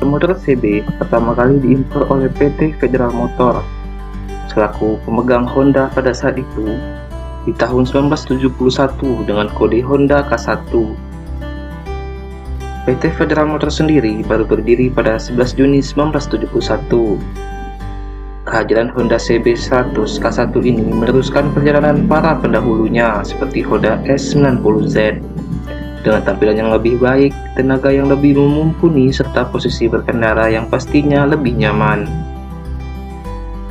Motor CB pertama kali diimpor oleh PT Federal Motor selaku pemegang Honda pada saat itu di tahun 1971 dengan kode Honda K1. PT Federal Motor sendiri baru berdiri pada 11 Juni 1971. Kehadiran Honda CB 100 K1 ini meneruskan perjalanan para pendahulunya seperti Honda S90Z dengan tampilan yang lebih baik, tenaga yang lebih mumpuni, serta posisi berkendara yang pastinya lebih nyaman.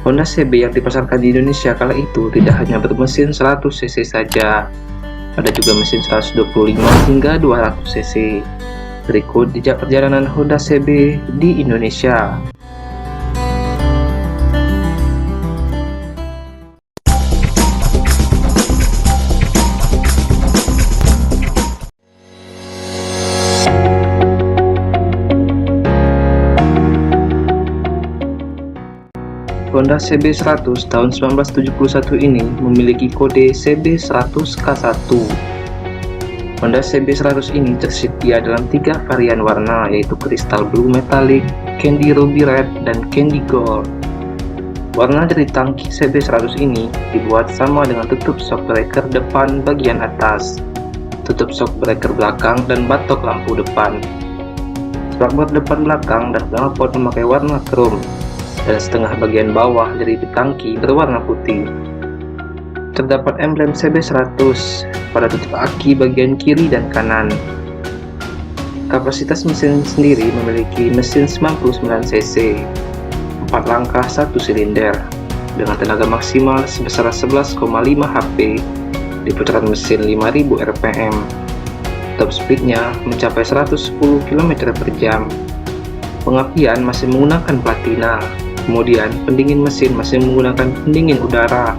Honda CB yang dipasarkan di Indonesia kala itu tidak hanya bermesin 100 cc saja, ada juga mesin 125 hingga 200 cc. Berikut jejak perjalanan Honda CB di Indonesia. Honda CB100 tahun 1971 ini memiliki kode CB100K1. Honda CB100 ini tersedia dalam 3 varian warna, yaitu Crystal Blue Metallic, Candy Ruby Red, dan Candy Gold. Warna dari tangki CB100 ini dibuat sama dengan tutup shock breaker depan bagian atas, tutup shock breaker belakang, dan batok lampu depan. Spakbor depan belakang dan knalpot memakai warna chrome, dan setengah bagian bawah dari tangki berwarna putih. Terdapat emblem CB100 pada tutup aki bagian kiri dan kanan. Kapasitas mesin sendiri memiliki mesin 99 cc, 4 langkah 1 silinder, dengan tenaga maksimal sebesar 11,5 HP di putaran mesin 5000 rpm. Top speednya mencapai 110 km per jam. Pengapian masih menggunakan platina. Kemudian pendingin mesin masih menggunakan pendingin udara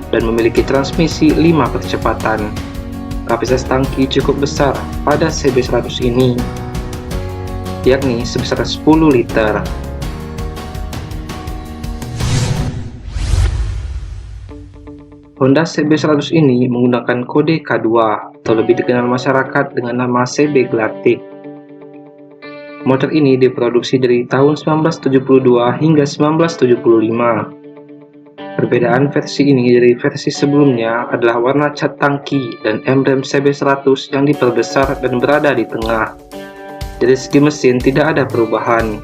dan memiliki transmisi 5 percepatan. Kapasitas tangki cukup besar pada CB100 ini, yakni sebesar 10 liter. Honda CB100 ini menggunakan kode K2 atau lebih dikenal masyarakat dengan nama CB Glatik. Motor ini diproduksi dari tahun 1972 hingga 1975. Perbedaan versi ini dari versi sebelumnya adalah warna cat tangki dan emblem CB100 yang diperbesar dan berada di tengah. Dari segi mesin tidak ada perubahan,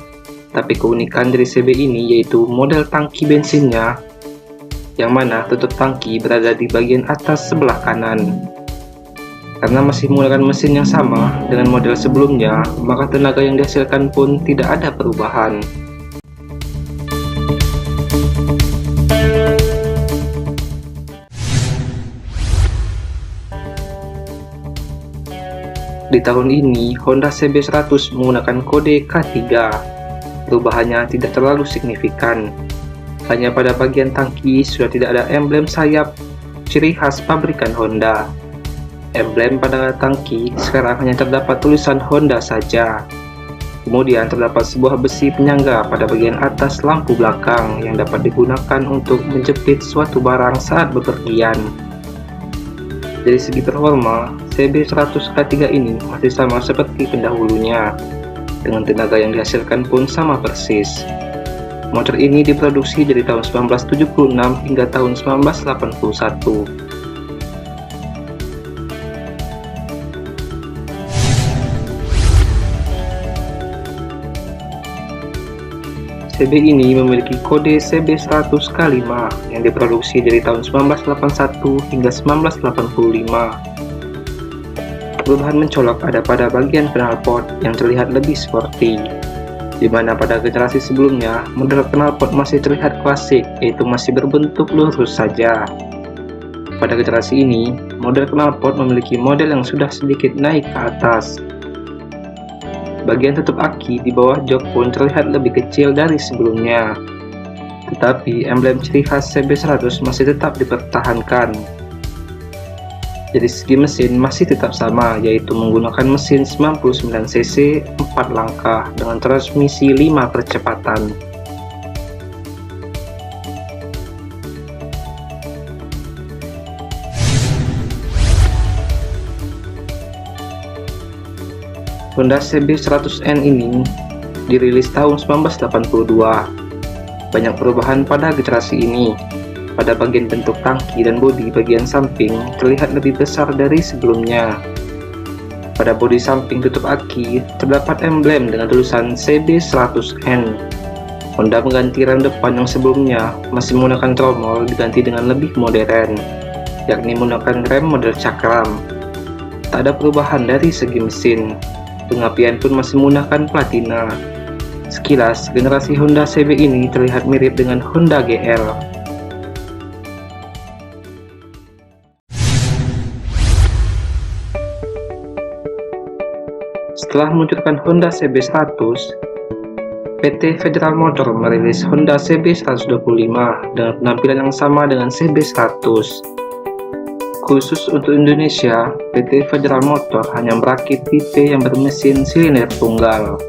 tapi keunikan dari CB ini yaitu model tangki bensinnya, yang mana tutup tangki berada di bagian atas sebelah kanan. Karena masih menggunakan mesin yang sama dengan model sebelumnya, maka tenaga yang dihasilkan pun tidak ada perubahan. Di tahun ini, Honda CB100 menggunakan kode K3. Perubahannya tidak terlalu signifikan. Hanya pada bagian tangki sudah tidak ada emblem sayap, ciri khas pabrikan Honda. Emblem pada tangki sekarang hanya terdapat tulisan Honda saja. Kemudian terdapat sebuah besi penyangga pada bagian atas lampu belakang yang dapat digunakan untuk menjepit suatu barang saat bepergian. Dari segi performa, CB100K3 ini masih sama seperti pendahulunya. Dengan tenaga yang dihasilkan pun sama persis. Motor ini diproduksi dari tahun 1976 hingga tahun 1981. CB ini memiliki kode CB100K5 yang diproduksi dari tahun 1981 hingga 1985. Perubahan mencolok ada pada bagian knalpot yang terlihat lebih sporty, di mana pada generasi sebelumnya model knalpot masih terlihat klasik, yaitu masih berbentuk lurus saja. Pada generasi ini, model knalpot memiliki model yang sudah sedikit naik ke atas. Bagian tutup aki di bawah jok pun terlihat lebih kecil dari sebelumnya. Tetapi emblem ciri khas CB100 masih tetap dipertahankan. Dari segi mesin masih tetap sama, yaitu menggunakan mesin 99 cc 4 langkah dengan transmisi 5 percepatan. Honda CB100N ini dirilis tahun 1982. Banyak perubahan pada generasi ini. Pada bagian bentuk tangki dan bodi bagian samping terlihat lebih besar dari sebelumnya. Pada bodi samping tutup aki terdapat emblem dengan tulisan CB100N. Honda mengganti rem depan yang sebelumnya masih menggunakan tromol diganti dengan lebih modern, yakni menggunakan rem model cakram. Tak ada perubahan dari segi mesin. Pengapian pun masih menggunakan platina. Sekilas, generasi Honda CB ini terlihat mirip dengan Honda GL. Setelah meluncurkan Honda CB100, PT Federal Motor merilis Honda CB125 dengan penampilan yang sama dengan CB100. Khusus untuk Indonesia, PT Federal Motor hanya merakit tipe yang bermesin silinder tunggal,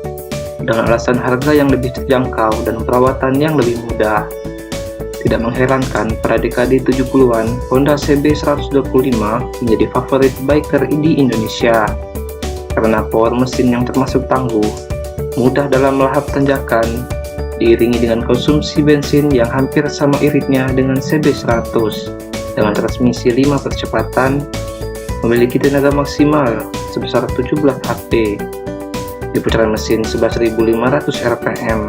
dengan alasan harga yang lebih terjangkau dan perawatan yang lebih mudah. Tidak mengherankan pada dekade 70-an, Honda CB125 menjadi favorit biker di Indonesia, karena power mesin yang termasuk tangguh, mudah dalam melahap tanjakan, diiringi dengan konsumsi bensin yang hampir sama iritnya dengan CB100, dengan transmisi 5 percepatan, memiliki tenaga maksimal sebesar 17 HP, di putaran mesin 11.500 rpm.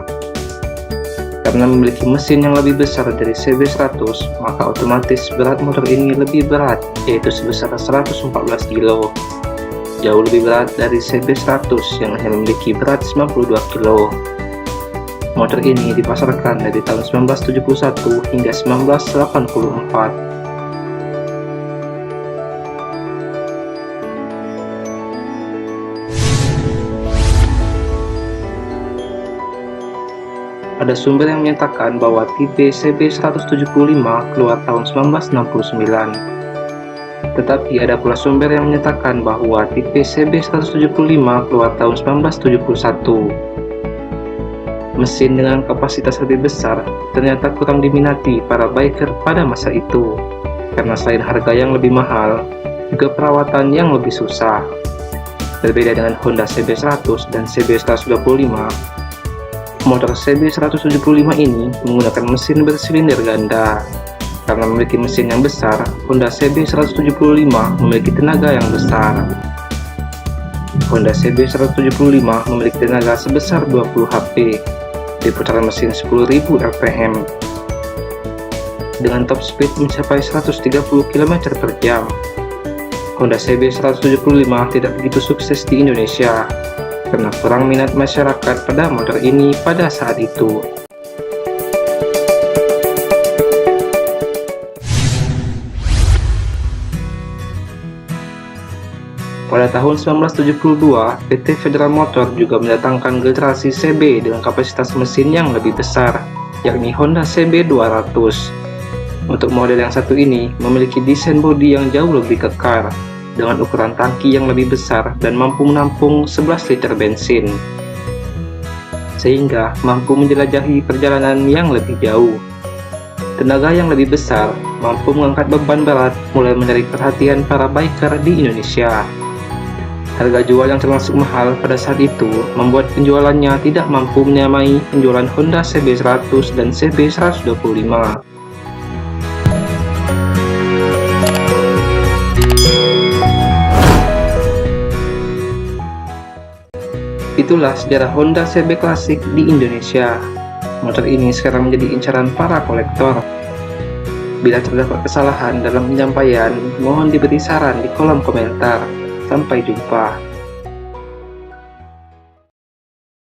Karena memiliki mesin yang lebih besar dari CB100, maka otomatis berat motor ini lebih berat, yaitu sebesar 114 kg. Jauh lebih berat dari CB100 yang hanya memiliki berat 92 kg. Motor ini dipasarkan dari tahun 1971 hingga 1984. Ada sumber yang menyatakan bahwa tipe CB175 keluar tahun 1969. Tetapi ada pula sumber yang menyatakan bahwa tipe CB175 keluar tahun 1971. Mesin dengan kapasitas lebih besar ternyata kurang diminati para biker pada masa itu, karena selain harga yang lebih mahal, juga perawatan yang lebih susah. Berbeda dengan Honda CB100 dan CB125, motor CB175 ini menggunakan mesin bersilinder ganda. Karena memiliki mesin yang besar, Honda CB175 memiliki tenaga yang besar. Honda CB175 memiliki tenaga sebesar 20 HP, di putaran mesin 10.000 rpm, dengan top speed mencapai 130 km per jam. Honda CB175 tidak begitu sukses di Indonesia, karena kurang minat masyarakat pada motor ini pada saat itu. Pada tahun 1972, PT Federal Motor juga mendatangkan generasi CB dengan kapasitas mesin yang lebih besar, yakni Honda CB200. Untuk model yang satu ini memiliki desain bodi yang jauh lebih kekar, dengan ukuran tangki yang lebih besar dan mampu menampung 11 liter bensin, sehingga mampu menjelajahi perjalanan yang lebih jauh. Tenaga yang lebih besar mampu mengangkat beban berat, mulai menarik perhatian para biker di Indonesia. Harga jual yang termasuk mahal pada saat itu membuat penjualannya tidak mampu menyamai penjualan Honda CB100 dan CB125. Itulah sejarah Honda CB klasik di Indonesia. Motor ini sekarang menjadi incaran para kolektor. Bila terdapat kesalahan dalam penyampaian, mohon diberi saran di kolom komentar. Sampai jumpa.